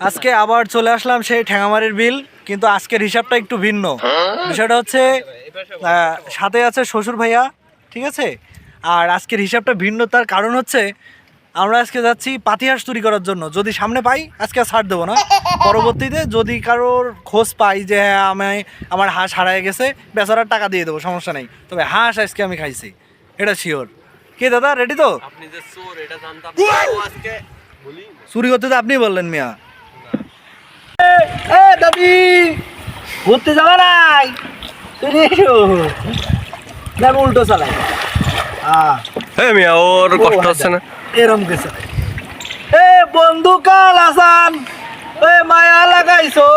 আজকে আবার চলে আসলাম সেই ঠ্যাঙামারির বিল, কিন্তু আজকের হিসাবটা একটু ভিন্ন। বিষয়টা হচ্ছে সাথে আছে শ্বশুর ভাইয়া, ঠিক আছে। আর আজকের হিসাবটা ভিন্ন, তার কারণ হচ্ছে আমরা আজকে যাচ্ছি পাতিহাঁস চুরি করার জন্য। যদি সামনে পাই আজকে ছাড় দেবো না, পরবর্তীতে যদি কারোর খোঁজ পাই যে হ্যাঁ আমার হাঁস হারায় গেছে, বেচারার টাকা দিয়ে দেবো, সমস্যা নেই। তবে হাঁস আজকে আমি খাইছি, এটা শিওর। কে দাদা রেডি তো? আপনি যে চোর এটা জানতাম আজকে বলি চুরি করতে তো আপনি বললেন মিয়া। দাবি ঘুরতে যাওয়া নাই, উল্টো চালাই হ্যাঁ মিয়া ওর কষ্ট হচ্ছে না এরম গেছে। এ বন্ধু কাল আসান, এ মায়া লাগাইছো,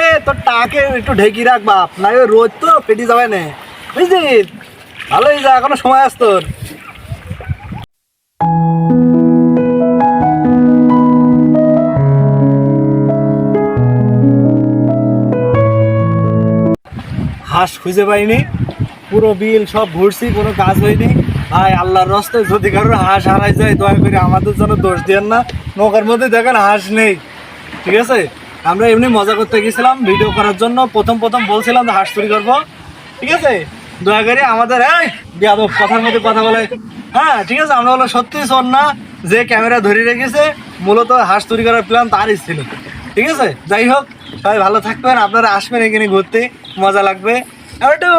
এ তোর টাকে একটু ঢেকি রাখ বাপ, না রোজ তো পেটি যাবে না, বুঝলি? ভালোই যা, এখনো সময় আস তোর। হাঁস খুঁজে পাইনি, পুরো বিল সব ঘুরছি, কোনো কাজ হয়নি। ভাই আল্লাহর রাস্তায় যদি কারোর হাঁস হারাই যায়, দয়া করে আমাদের জন্য দোষ দেন না। নৌকার মধ্যে দেখেন হাঁস নেই, ঠিক আছে। আমরা এমনি মজা করতে গেছিলাম ভিডিও করার জন্য, প্রথম বলছিলাম যে হাঁস চুরি করবো, ঠিক আছে। দয়া করে আমাদের এই বেয়াদব কথার মধ্যে কথা বলে, হ্যাঁ ঠিক আছে। আমরা বলো সত্যি শোন না, যে ক্যামেরা ধরে রেখেছে মূলত হাঁস চুরি করার প্ল্যান তারই ছিল, ঠিক আছে। যাই হোক, সবাই ভালো থাকবেন, আপনারা আসবেন এখানে ঘুরতে, মজা লাগবে। একটু